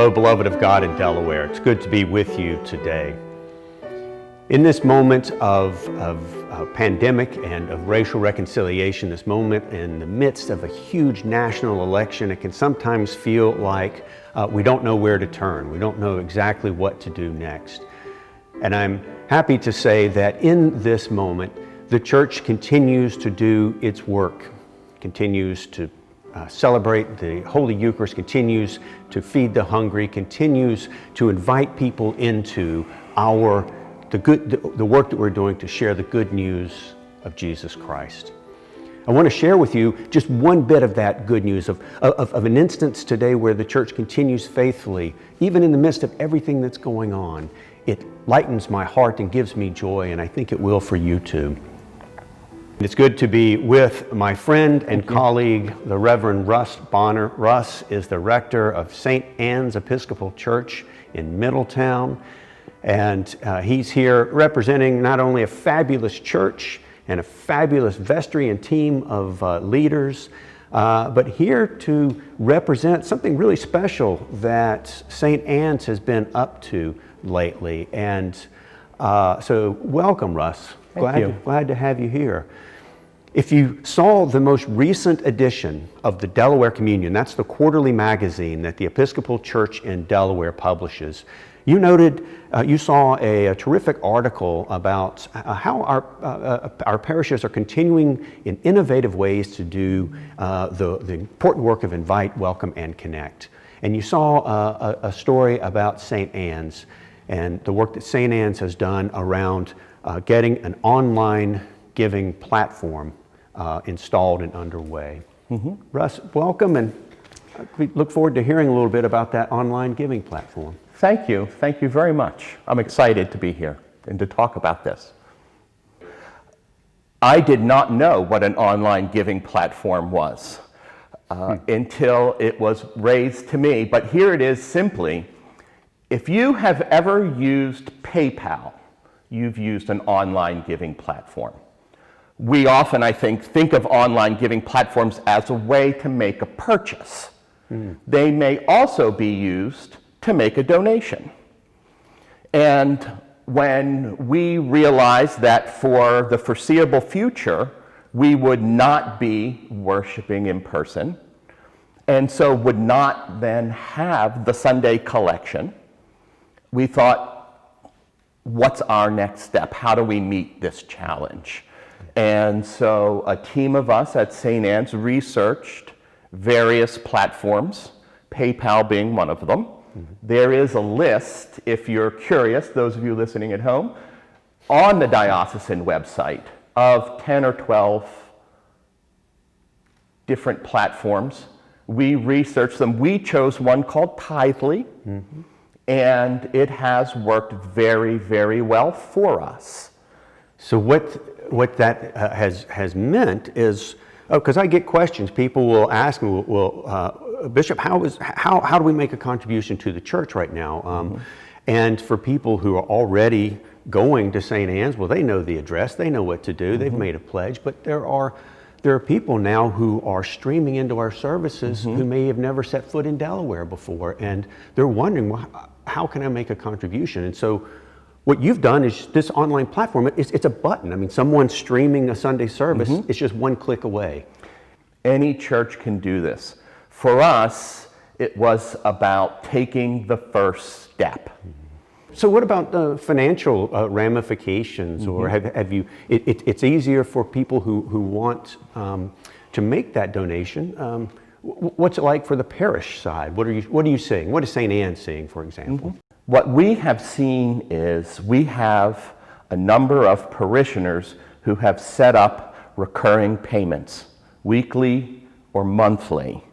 Oh, beloved of God in Delaware, it's good to be with you today. In this moment of pandemic and of racial reconciliation, this moment in the midst of a huge national election, it can sometimes feel like we don't know where to turn. We don't know exactly what to do next. And I'm happy to say that in this moment, the church continues to do its work, continues to celebrate the Holy Eucharist, continues to feed the hungry, continues to invite people into the work that we're doing to share the good news of Jesus Christ. I want to share with you just one bit of that good news, of an instance today where the church continues faithfully, even in the midst of everything that's going on. It lightens my heart and gives me joy, and I think it will for you too. It's good to be with my friend and colleague, the Reverend Russ Bohner. Russ is the rector of St. Anne's Episcopal Church in Middletown, and he's here representing not only a fabulous church and a fabulous vestry and team of leaders, but here to represent something really special that St. Anne's has been up to lately. And so welcome, Russ. Glad to have you here. If you saw the most recent edition of the Delaware Communion, that's the quarterly magazine that the Episcopal Church in Delaware publishes, you saw a terrific article about how our parishes are continuing in innovative ways to do the important work of invite, welcome, and connect. And you saw a story about St. Anne's and the work that St. Anne's has done around getting an online giving platform installed and underway. Russ, welcome, and we look forward to hearing a little bit about that online giving platform. Thank you very much. I'm excited to be here and to talk about this. I did not know what an online giving platform was until it was raised to me, but here it is simply. If you have ever used PayPal, you've used an online giving platform. We often, I think of online giving platforms as a way to make a purchase. They may also be used to make a donation. And when we realized that for the foreseeable future, we would not be worshiping in person, and so would not then have the Sunday collection, we thought, what's our next step? How do we meet this challenge? And so a team of us at St. Anne's researched various platforms, PayPal being one of them. There is a list, if you're curious, those of you listening at home, on the diocesan website of 10 or 12 different platforms. We researched them. We chose one called Tithely, and it has worked very, very well for us. So what that has meant is, because I get questions, people will ask me, Bishop, how do we make a contribution to the church right now? And for people who are already going to St. Anne's, well, they know the address, they know what to do, they've made a pledge, but there are people now who are streaming into our services who may have never set foot in Delaware before, and they're wondering, well, how can I make a contribution? And so what you've done is this online platform, it's a button. I mean, someone streaming a Sunday service, it's just one click away. Any church can do this. For us, it was about taking the first step. So what about the financial ramifications, or have you, it's easier for people who want to make that donation. What's it like for the parish side? What are you seeing? What is St. Anne seeing, for example? What we have seen is we have a number of parishioners who have set up recurring payments, weekly or monthly,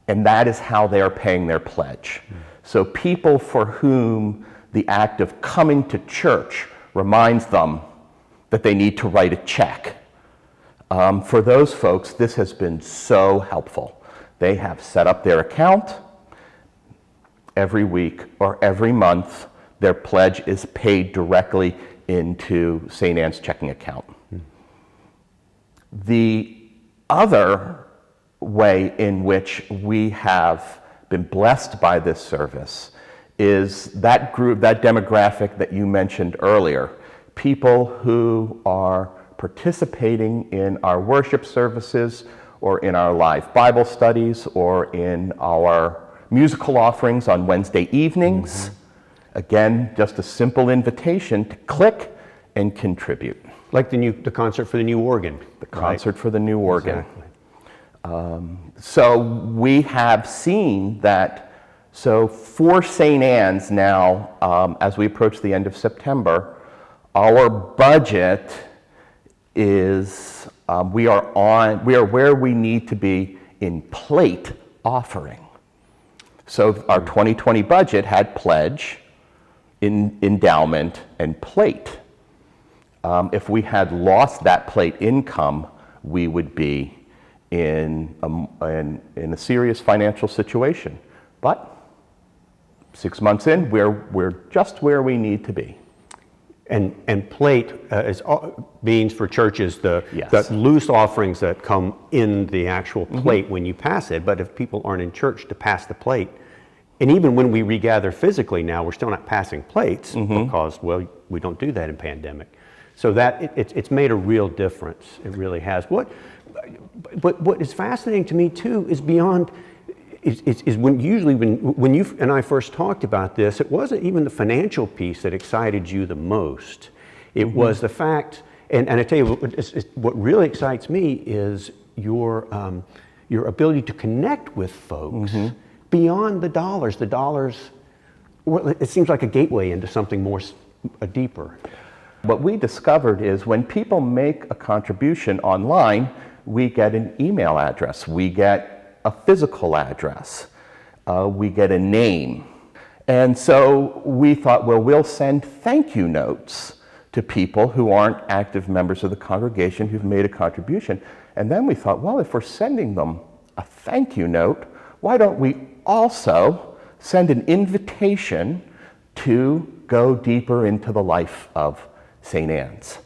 and that is how they are paying their pledge. So people for whom the act of coming to church reminds them that they need to write a check, for those folks, this has been so helpful. They have set up their account. Every week or every month, their pledge is paid directly into St. Anne's checking account. The other way in which we have been blessed by this service is that group, that demographic that you mentioned earlier, people who are participating in our worship services or in our live Bible studies or in our musical offerings on Wednesday evenings. Again, just a simple invitation to click and contribute. Like the concert for the new organ. The concert for the new organ. Exactly. So we have seen that, so for St. Anne's now, as we approach the end of September, our budget is, we are where we need to be in plate offering. So our 2020 budget had pledge, endowment, and plate. If we had lost that plate income, we would be in a serious financial situation. But 6 months in, we're just where we need to be. And plate means for churches the Yes. loose offerings that come in the actual plate when you pass it. But if people aren't in church to pass the plate, and even when we regather physically now, we're still not passing plates because, well, we don't do that in pandemic. So that it's made a real difference. It really has. But what is fascinating to me too is beyond. Is when you and I first talked about this, it wasn't even the financial piece that excited you the most. It was the fact, and I tell you, what really excites me is your ability to connect with folks beyond the dollars. The dollars, well, it seems like a gateway into something more deeper. What we discovered is when people make a contribution online, we get an email address, we get a physical address, we get a name. And so we thought, well, we'll send thank you notes to people who aren't active members of the congregation who've made a contribution. And then we thought, well, if we're sending them a thank you note, why don't we also send an invitation to go deeper into the life of St. Anne's?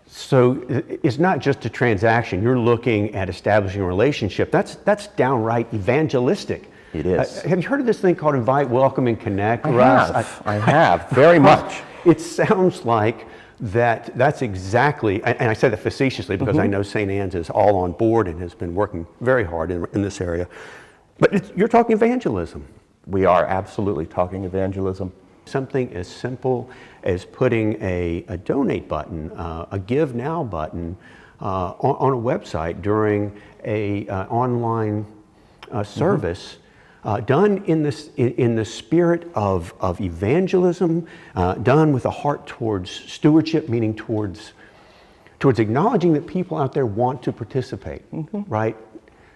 So it's not just a transaction. You're looking at establishing a relationship. That's downright evangelistic. It is. Have you heard of this thing called invite, welcome, and connect? I have, very much. It sounds like that's exactly, and I say that facetiously because I know St. Anne's is all on board and has been working very hard in this area. But you're talking evangelism. We are absolutely talking evangelism. Something as simple as putting a donate button, a give now button on a website during a online service, done in the spirit of evangelism, done with a heart towards stewardship, meaning towards acknowledging that people out there want to participate, right?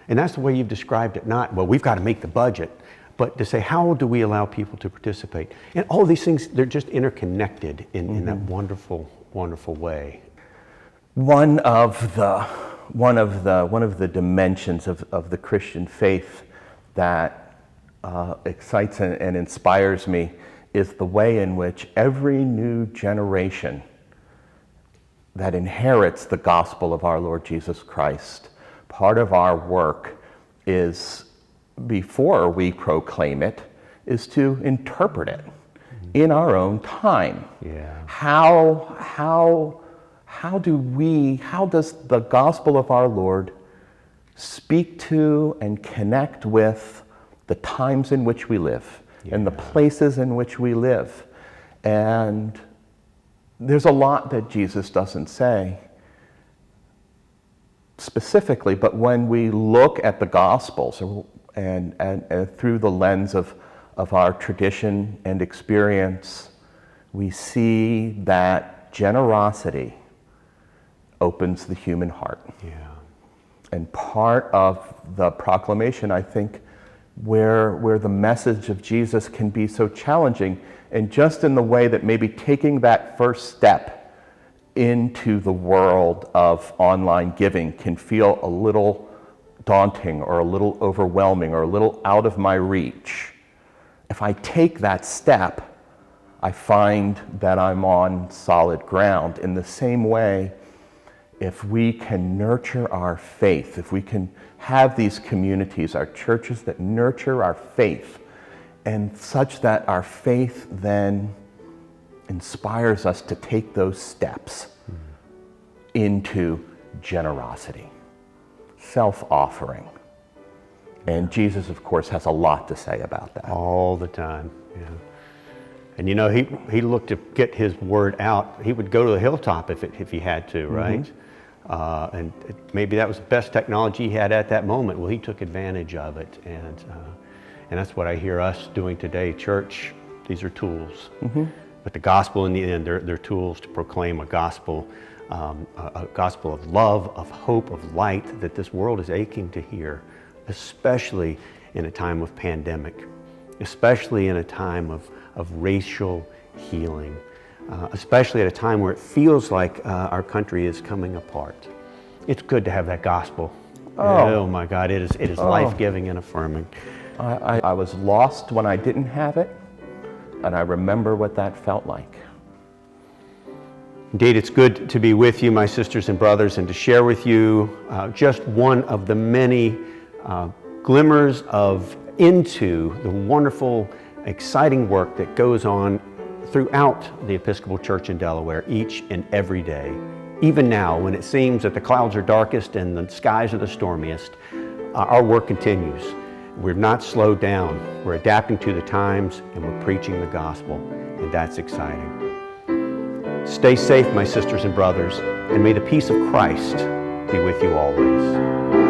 And that's the way you've described it. Not, well, we've got to make the budget, but to say, how do we allow people to participate? And all these things, they're just interconnected in that wonderful, wonderful way. One of the dimensions of the Christian faith that excites and inspires me is the way in which every new generation that inherits the gospel of our Lord Jesus Christ, part of our work is, before we proclaim it, is to interpret it in our own time. Yeah. How does the gospel of our Lord speak to and connect with the times in which we live and the places in which we live? And there's a lot that Jesus doesn't say specifically, but when we look at the Gospels and through the lens of our tradition and experience, we see that generosity opens the human heart. Yeah. And part of the proclamation, I think, where the message of Jesus can be so challenging, and just in the way that maybe taking that first step into the world of online giving can feel a little daunting or a little overwhelming or a little out of my reach. If I take that step, I find that I'm on solid ground. In the same way, if we can nurture our faith, if we can have these communities, our churches that nurture our faith, and such that our faith then inspires us to take those steps into generosity, self-offering. And Jesus, of course, has a lot to say about that. All the time, yeah. And you know, he looked to get his word out. He would go to the hilltop if he had to, right? And maybe that was the best technology he had at that moment. Well, he took advantage of it, and that's what I hear us doing today. Church, these are tools, but the gospel in the end, they're tools to proclaim a gospel of love, of hope, of light that this world is aching to hear, especially in a time of pandemic, especially in a time of racial healing, especially at a time where it feels like our country is coming apart. It's good to have that gospel. Oh my God, it is life-giving and affirming. I was lost when I didn't have it, and I remember what that felt like. Indeed, it's good to be with you, my sisters and brothers, and to share with you just one of the many glimmers into the wonderful, exciting work that goes on throughout the Episcopal Church in Delaware each and every day. Even now, when it seems that the clouds are darkest and the skies are the stormiest, our work continues. We're not slowed down. We're adapting to the times, and we're preaching the gospel, and that's exciting. Stay safe, my sisters and brothers, and may the peace of Christ be with you always.